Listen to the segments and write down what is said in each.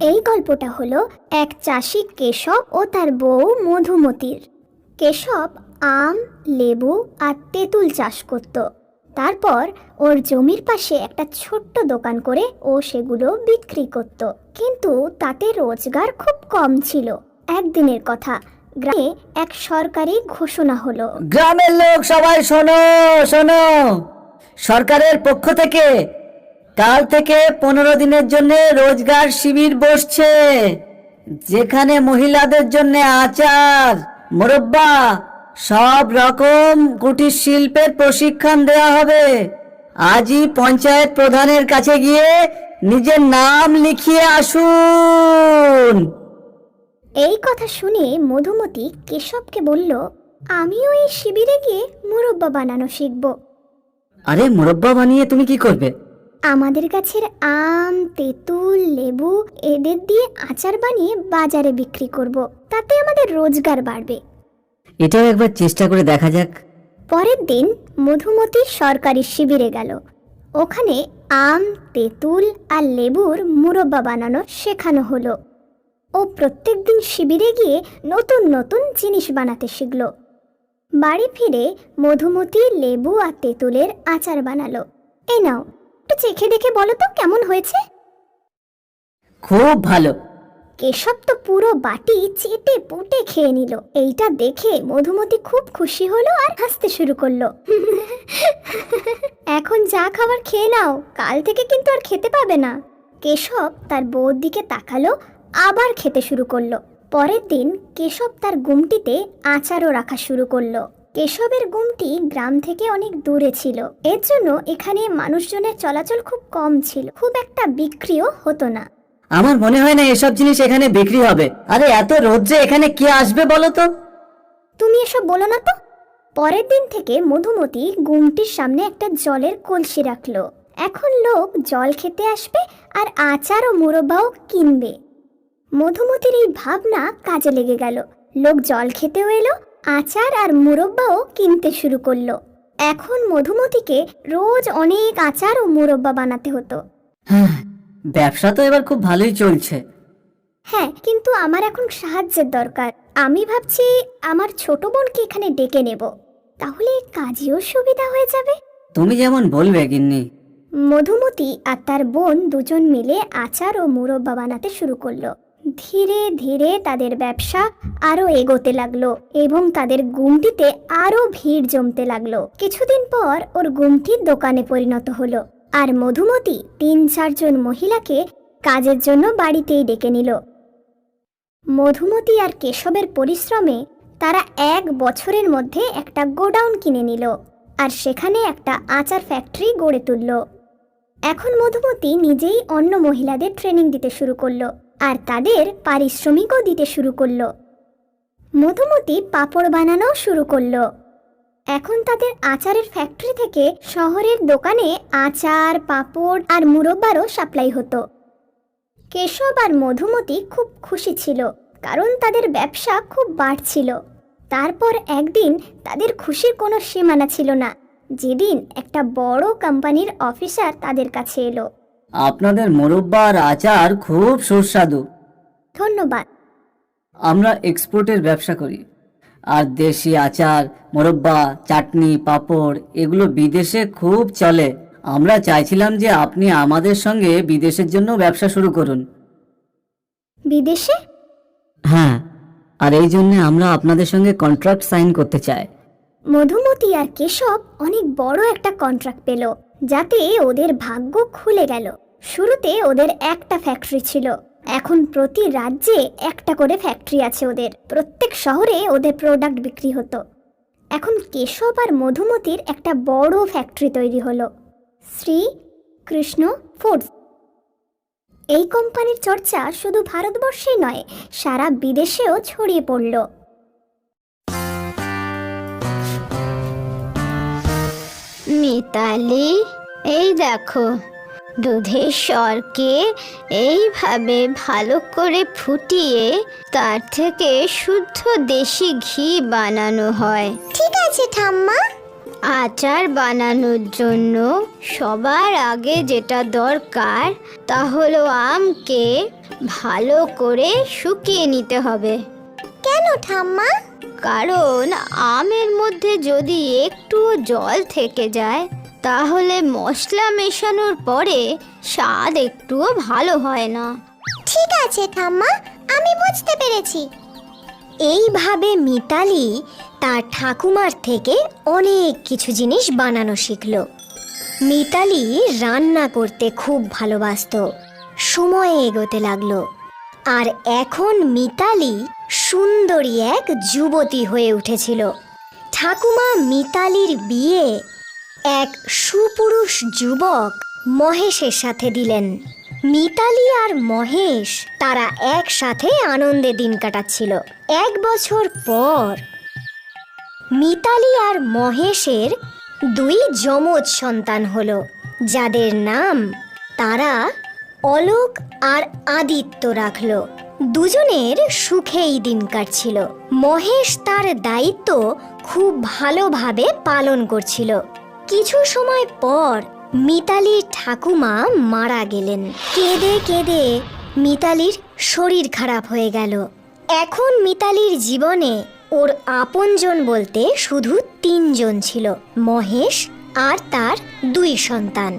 এই গল্পটা হলো এক চাষি কেশব ও তার বউ মধুমতির। কেশব আম, লেবু আর তেঁতুল চাষ করত। তারপর ওর জমির পাশে একটা ছোট্ট দোকান করে ও সেগুলো বিক্রি করত। কিন্তু তাতে রোজগার খুব কম ছিল। একদিনের কথা, গ্রামে এক সরকারি ঘোষণা হলো। গ্রামের লোক সবাই শোনো শোনো, সরকারের পক্ষ থেকে কাল থেকে 15 দিনের জন্য রোজগার শিবির বসছে, যেখানে মহিলাদের জন্য আচার, মোরব্বা, সব রকম কুটির শিল্পের প্রশিক্ষণ দেওয়া হবে। আজই পঞ্চায়েত প্রধানের কাছে গিয়ে নিজের নাম লিখিয়ে আসুন। এই কথা শুনে মধুমতি কেশবকে বলল, আমিও এই শিবিরে গিয়ে মুরব্বা বানানো শিখব। আরে মোরব্বা বানিয়ে তুমি কি করবে? আমাদের গাছের আম, তেঁতুল, লেবু এদের দিয়ে আচার বানিয়ে বাজারে বিক্রি করব। তাতে আমাদের রোজগার বাড়বে। এটাও একবার চেষ্টা করে দেখা যাক। পরের দিন মধুমতি সরকারি শিবিরে গেল। ওখানে আম, তেঁতুল আর লেবুর মুরব্বা বানানো শেখানো হলো। ও প্রত্যেক দিন শিবিরে গিয়ে নতুন নতুন জিনিস বানাতে শিখল। বাড়ি ফিরে মধুমতি লেবু আর তেঁতুলের আচার বানালো। এই নাও, একটু চেখে দেখে বলো তো কেমন হয়েছে। খুব ভালো। কেশব তো পুরো বাটি চেটে পুটে খেয়ে নিল। এইটা দেখে মধুমতি খুব খুশি হলো আর হাসতে শুরু করলো। এখন যা খাবার খেয়ে নাও, কাল থেকে কিন্তু আর খেতে পাবে না। কেশব তার বউর দিকে তাকালো, আবার খেতে শুরু করলো। পরের দিন কেশব তার গুমটিতে আচারও রাখা শুরু করলো। কেশবের গুমটি গ্রাম থেকে অনেক দূরে ছিল, এর জন্য এখানে মানুষজনের চলাচল খুব কম ছিল। খুব একটা বিক্রিও হতো না। আমার মনে হয় না এসব জিনিস এখানে বিক্রি হবে। আরে এত রোদ্রে এখানে কে আসবে বলো তো? তুমি এসব বলো না তো। পরের দিন থেকে মধুমতি গুমটির সামনে একটা জলের কলসি রাখলো। এখন লোক জল খেতে আসবে আর আচার ও মুরব্বাও কিনবে। মধুমতির এই ভাবনা কাজে লেগে গেল। লোক জল খেতেও এলো, আচার আর মুরব্বাও কিনতে শুরু করলো। এখন মধুমতিকে রোজ অনেক আচার ও মুরব্বা বানাতে হতো। হ্যাঁ, ব্যবসা তো এবার খুব ভালোই চলছে। হ্যাঁ, কিন্তু আমার এখন সাহায্যের দরকার। আমি ভাবছি আমার ছোট বোনকে এখানে ডেকে নেব, তাহলে কাজেও সুবিধা হয়ে যাবে। তুমি যেমন বলবে গিন্নি। মধুমতি আর তার বোন দুজন মিলে আচার ও মুরব্বা বানাতে শুরু করলো। ধীরে ধীরে তাদের ব্যবসা আরো এগোতে লাগলো এবং তাদের গুমটিতে আরো ভিড় জমতে লাগলো। কিছুদিন পর ওর গুমটি দোকানে পরিণত হলো আর মধুমতি 3-4 জন মহিলাকে কাজের জন্য বাড়িতেই ডেকে নিল। মধুমতি আর কেশবের পরিশ্রমে তারা 1 বছরের মধ্যে একটা গোডাউন কিনে নিল আর সেখানে একটা আচার ফ্যাক্টরি গড়ে তুলল। এখন মধুমতি নিজেই অন্য মহিলাদের ট্রেনিং দিতে শুরু করলো আর তাদের পারিশ্রমিকও দিতে শুরু করলো। মধুমতি পাঁপড় বানানো শুরু করলো। এখন তাদের আচারের ফ্যাক্টরি থেকে শহরের দোকানে আচার, পাঁপড় আর মুরব্বারও সাপ্লাই হতো। কেশব আর মধুমতি খুব খুশি ছিল, কারণ তাদের ব্যবসা খুব বাড়ছিল। তারপর একদিন তাদের খুশির কোনো সীমানা ছিল না, যেদিন একটা বড় কোম্পানির অফিসার তাদের কাছে এলো। আপনাদের মোরব্বা আর আচার খুব সুস্বাদু। ধন্যবাদ। আমরা এক্সপোর্টের ব্যবসা করি, আর দেশি আচার, মোরব্বা, চাটনি, পাঁপড় এগুলো বিদেশে খুব চলে। আমরা চাইছিলাম যে আপনি আমাদের সঙ্গে বিদেশের জন্য ব্যবসা শুরু করুন। বিদেশে? হ্যাঁ, আর এই জন্য আমরা আপনাদের সঙ্গে কন্ট্রাক্ট সাইন করতে চাই। মধুমতি আর কেশব অনেক বড় একটা কন্ট্রাক্ট পেল, যাতে ওদের ভাগ্য খুলে গেল। শুরুতে ওদের একটা ফ্যাক্টরি ছিল, এখন প্রতি রাজ্যে একটা করে ফ্যাক্টরি আছে ওদের। প্রত্যেক শহরে ওদের প্রোডাক্ট বিক্রি হতো। এখন কেশব আর মধুমতির একটা বড় ফ্যাক্টরি তৈরি হলো, শ্রী কৃষ্ণ ফুডস। এই কোম্পানির চর্চা শুধু ভারতবর্ষেই নয়, সারা বিদেশেও ছড়িয়ে পড়ল। মিতালি, এই দেখো, দুধের স্বরকে এইভাবে ভালো করে ফুটিয়ে তার থেকে শুদ্ধ দেশি ঘি বানানো হয়। ঠিক আছে ঠাম্মা। আচার বানানোর জন্য সবার আগে যেটা দরকার তা হলো আমকে ভালো করে শুকিয়ে নিতে হবে। কেন ঠাম্মা? কারণ আমের মধ্যে যদি একটু জল থেকে যায় তাহলে মশলা মেশানোর পরে স্বাদ একটুও ভালো হয় না। ঠিক আছে ঠাম্মা, আমি বুঝতে পেরেছি। এইভাবে মিতালি তার ঠাকুমার থেকে অনেক কিছু জিনিস বানানো শিখলো। মিতালি রান্না করতে খুব ভালোবাসতো। সময় এগোতে লাগলো, আর এখন মিতালি সুন্দরী এক যুবতী হয়ে উঠেছিল। ঠাকুমা মিতালির বিয়ে এক সুপুরুষ যুবক মহেশের সাথে দিলেন। মিতালি আর মহেশ তারা একসাথে আনন্দে দিন কাটাচ্ছিল। 1 বছর পর মিতালি আর মহেশের 2 যমজ সন্তান হলো, যাদের নাম তারা অলোক আর আদিত্য রাখলো। দুজনের সুখেই দিন কাটছিল। মহেশ তার দায়িত্ব খুব ভালোভাবে পালন করছিল। কিছু সময় পর মিতালির ঠাকুমা মারা গেলেন। কেঁদে কেঁদে মিতালির শরীর খারাপ হয়ে গেল। এখন মিতালির জীবনে ওর আপনজন বলতে শুধু 3 জন ছিল, মহেশ আর তার 2 সন্তান।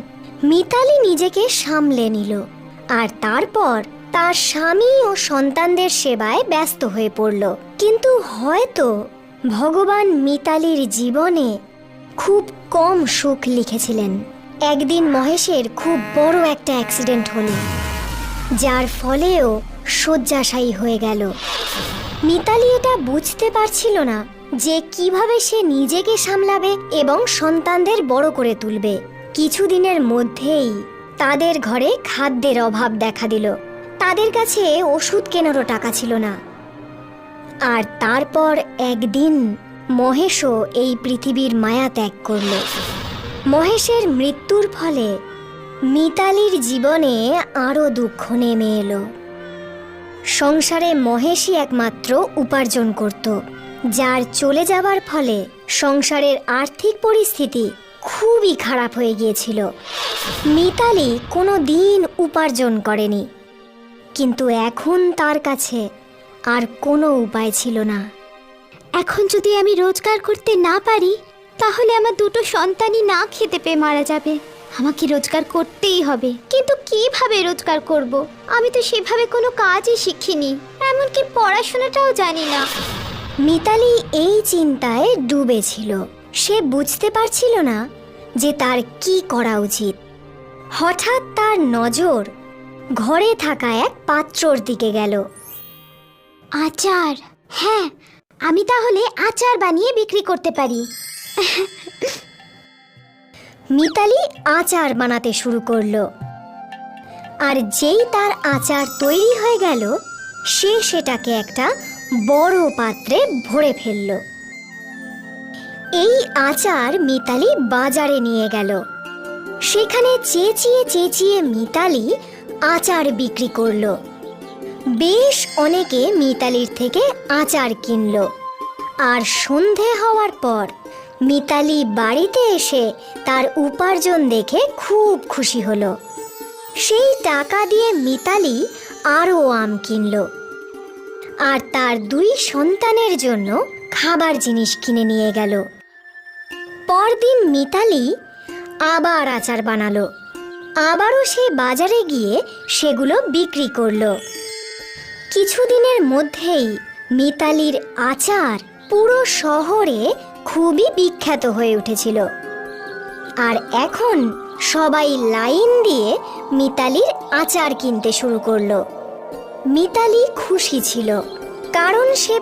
মিতালি নিজেকে সামলে নিল, আর তারপর তার স্বামী ও সন্তানদের সেবায় ব্যস্ত হয়ে পড়ল। কিন্তু হয়তো ভগবান মিতালির জীবনে খুব কম সুখ লিখেছিলেন। একদিন মহেশের খুব বড় একটা অ্যাক্সিডেন্ট হলো, যার ফলেও শয্যাশায়ী হয়ে গেল। মিতালি এটা বুঝতে পারছিল না যে কিভাবে সে নিজেকে সামলাবে এবং সন্তানদের বড় করে তুলবে। কিছুদিনের মধ্যেই তাদের ঘরে খাদ্যের অভাব দেখা দিল। তাদের কাছে ওষুধ কেনারও টাকা ছিল না। আর তারপর একদিন মহেশও এই পৃথিবীর মায়া ত্যাগ করল। মহেশের মৃত্যুর ফলে মিতালির জীবনে আরও দুঃখ নেমে এলো। সংসারে মহেশই একমাত্র উপার্জন করত, যার চলে যাবার ফলে সংসারের আর্থিক পরিস্থিতি খুবই খারাপ হয়ে গিয়েছিল। মিতালি কোনো দিন উপার্জন করেনি, কিন্তু এখন তার কাছে আর কোনো উপায় ছিল না। এখন যদি আমি রোজগার করতে না পারি তাহলে আমার 2 সন্তানই না খেতে পেয়ে মারা যাবে। আমাকে রোজগার করতেই হবে, কিন্তু কিভাবে রোজগার করব? আমি তো সেভাবে কোনো কাজই শিখিনি, এমনকি পড়াশোনাটাও জানি না। মিতালি এই চিন্তায় ডুবে ছিল। সে বুঝতে পারছিল না যে তার কি করা উচিত। হঠাৎ তার নজর ঘরে থাকা এক পাত্রর দিকে গেল। আচার, হ্যাঁ, আমি তাহলে আচার বানিয়ে বিক্রি করতে পারি। মিতালি আচার বানাতে শুরু করলো, আর যেই তার আচার তৈরি হয়ে গেল সে সেটাকে একটা বড় পাত্রে ভরে ফেলল। এই আচার মিতালি বাজারে নিয়ে গেল। সেখানে চেঁচিয়ে চেঁচিয়ে মিতালি আচার বিক্রি করলো। বেশ অনেকে মিতালির থেকে আচার কিনল। আর সন্ধে হওয়ার পর মিতালি বাড়িতে এসে তার উপার্জন দেখে খুব খুশি হলো। সেই টাকা দিয়ে মিতালি আরও আম কিনল, আর তার 2 সন্তানের জন্য খাবার জিনিস কিনে নিয়ে গেল। পরদিন মিতালি আবার আচার বানালো। আবারও সে বাজারে গিয়ে সেগুলো বিক্রি করলো। কিছুদিনের মধ্যেই মিতালির আচার পুরো শহরে খুবই বিখ্যাত হয়ে উঠেছিল। আর এখন সবাই লাইন দিয়ে মিতালির আচার কিনতে শুরু করলো। মিতালি খুশি ছিল, কারণ সে